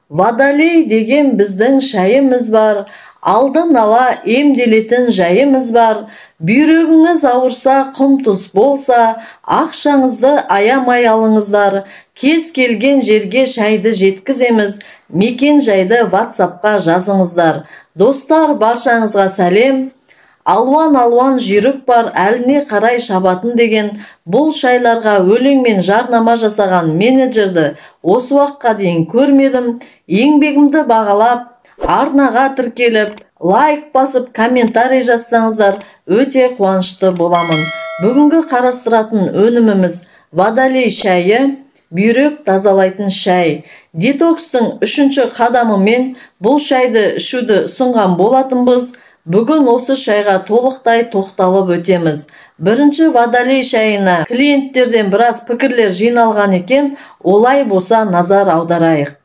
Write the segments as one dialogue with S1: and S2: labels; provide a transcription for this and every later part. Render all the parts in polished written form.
S1: Водолей деген біздің шайымыз бар, алдын ала емделетін жайымыз бар. Бүйрегіңіз ауырса, құм тұз болса, ақшаңызды аямай алыңыздар. Кез келген жерге шайды жеткіземіз, мекен жайды WhatsAppқа жазыңыздар. Достар, баршаңызға сәлем. Алуан жүйрік бар, әліне қарай шабатын деген бұл шайларға өлеңмен жарнама жасаған менеджерді осы уақытқа дейін көрмедім. Еңбегімді бағалап, арнаға тіркеліп, лайк басып, комментарий жазсаңыздар өте қуанышты боламын. Бүгінгі қарастыратын өніміміз Водолей шайы, бүйрек тазалайтын шай. Детокстың 3-ші қадамымен бұл шайды ішуді ұсынған болатынбыз. Бүгін осы шайға толықтай тоқталып өтеміз. Бірінші Водолей шайына клиенттерден біраз пікірлер жиналған екен, олай болса назар аударайық.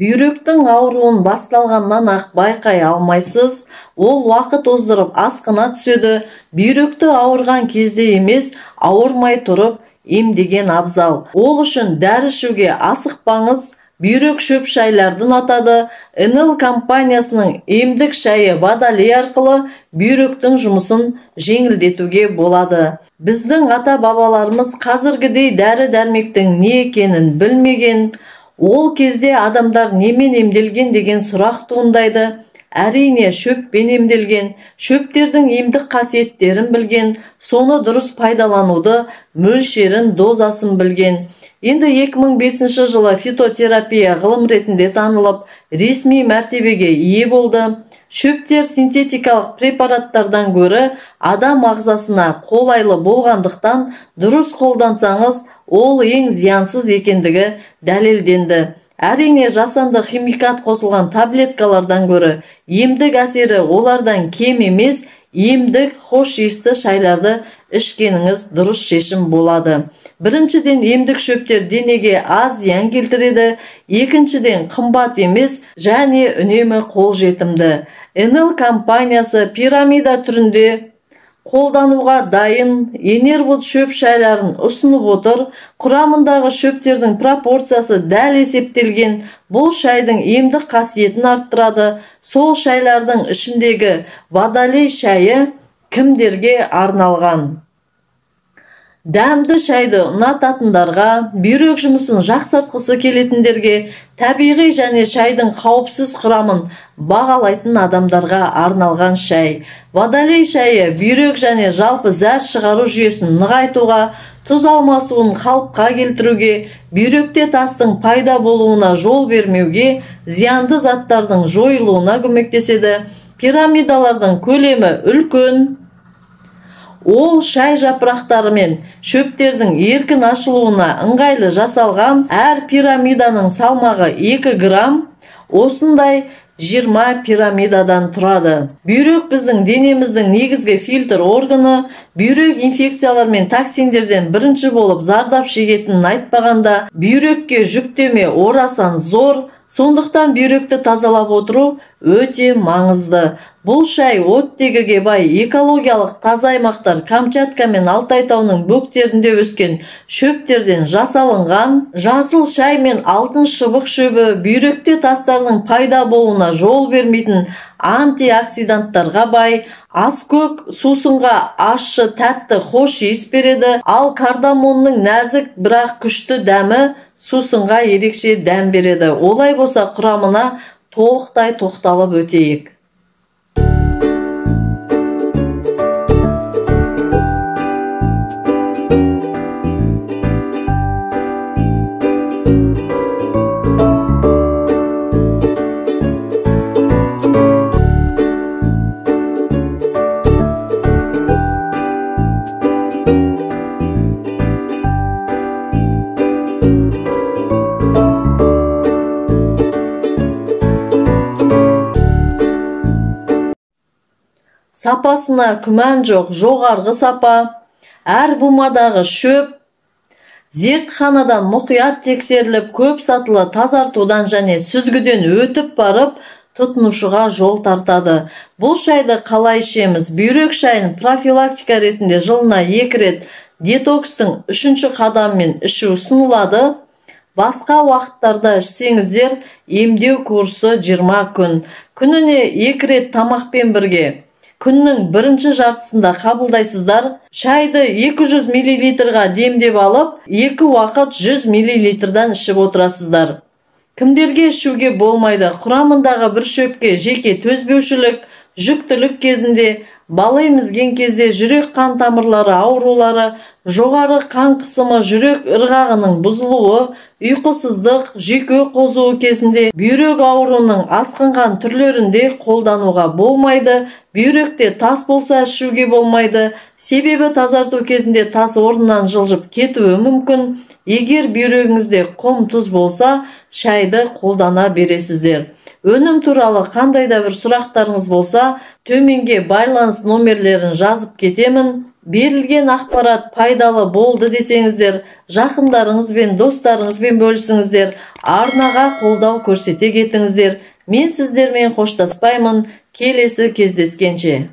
S1: Бүйректің ауруын басталғаннан ақ байқай алмайсыз, ол уақыт оздырып асқына түседі. Бүйректі ауырған кезде емес, ауырмай тұрып емдеген абзал. Ол үшін дәрі ішуге асықпаңыз. Бүйрек шөп шайларды ұнатады. Enel компаниясының емдік шайы Водолей арқылы бүйректің жұмысын жеңілдетуге болады. Біздің ата-бабаларымыз қазіргідей дәрі-дәрмектің не екенін білмеген. Ол кезде адамдар немен емделген деген сұрақ туындайды. Әрине шөппен емделген, шөптердің емдік қасиеттерін білген, соны дұрыс пайдалануды, мөлшерін, дозасын білген. Енді 2005 жылы фитотерапия ғылым ретінде танылып, ресми мәртебеге ие болды. Шөптер синтетикалық препараттардан гөрі адам ағзасына қолайлы болғандықтан дұрыс қолдансаңыз, ол ең зиянсыз екендігі дәлелденді. Әрине жасанды химикат қосылған таблеткалардан гөрі емдік әсері олардан кем емес, емдік хош иісті шайларды ішкеніңіз дұрыс шешім болады. Біріншіден, емдік шөптер денеге аз зиян келтіреді, екіншіден қымбат емес және үнемі қолжетімді. Enel компаниясы пирамида түрінде қолдануға дайын Enerwood шөп шайларын ұсынып отыр. Құрамындағы шөптердің пропорциясы дәл есептелген. Бұл шайдың емдік қасиетін арттырады. Сол шайлардың ішіндегі Водолей шайы кімдерге арналған? Дәмді шайды ұнататындарға, бүйрек жұмысын жақсартқысы келетіндерге, табиғи және шайдың қауіпсіз құрамын бағалайтын адамдарға арналған шай. Водолей шайы бүйрек және жалпы зәр шығару жүйесін нығайтуға, тұз алмасуын қалыпқа келтіруге, бүйректе тастың пайда болуына жол бермеуге, зиянды заттардың жойылуына көмектеседі. Пирамидалардың көлемі үлкен. Ол шай жапырақтары мен шөптердің еркін ашылуына ыңғайлы жасалған. Әр пирамиданың салмағы 2 грамм. Осындай 20 пирамидадан тұрады. Бүйрек біздің денеміздің негізгі фильтр органы. Бүйрек инфекциялар мен токсиндерден бірінші болып зардап шегетінін айтпағанда, бүйрекке жүктеме орасан зор. Сондықтан бүйректі тазалап отыру өте маңызды. Бұл шай оттегіге бай экологиялық таза аймақтар Камчатка мен Алтай тауының бөктерінде өскен шөптерден жасалынған. Жасыл шай мен алтын шыбық шөбі бүйректе тастардың пайда болуына жол бермейтін антиоксиданттарға бай. Аскөк сусынға ащы, тәтті, хош иіс береді, ал кардамонның нәзік бірақ күшті дәмі сусынға ерекше дәм береді. Олай болса құрамына толықтай тоқталып өтейік. Сапасына күмән жоқ, жоғарғы сапа. Әр бумадағы шөп зертханадан мұқият тексеріліп, көп сатылы тазартудан және сүзгіден өтіп барып, тұтынушыға жол тартады. Бұл шайды қалай ішеміз? Бүйрек шайын профилактика ретінде жылына 2 рет детокстың 3-ші қадамымен ішу ұсынылады. Басқа уақыттарда ішсеңіздер, емдеу курсы 20 күн. Күніне 2 рет тамақпен бірге күннің бірінші жартысында қабылдайсыздар. Шайды 200 мл-ға демдеп алып, 2 уақыт 100 мл-дан ішіп отырасыздар. Кімдерге ішуге болмайды? Құрамындағы бір шөпке жеке төзбеушілік, жүктілік кезінде, бала емізген кезде жүрек қан тамырлары аурулары, жоғары қан қысымы, жүрек ырғағының бұзылуы, ұйқысыздық, жүйке қозуы кезінде, бүйрек ауруының асқынған түрлерінде қолдануға болмайды. Бүйректе тас болса ішуге болмайды. Себебі тазарту кезінде тас орнынан жылжып кетуі мүмкін. Егер бүйрегіңізде құм тұз болса, шайды қолдана бересіздер. Өнім туралы қандай да бір сұрақтарыңыз болса, төменге байланыс номерлерін жазып кетемін. Берілген ақпарат пайдалы болды десеңіздер, жақындарыңызбен, достарыңызбен бөлісіңіздер, арнаға қолдау көрсете кетіңіздер. Мен сіздермен қоштаспаймын. Келесі кездескенше.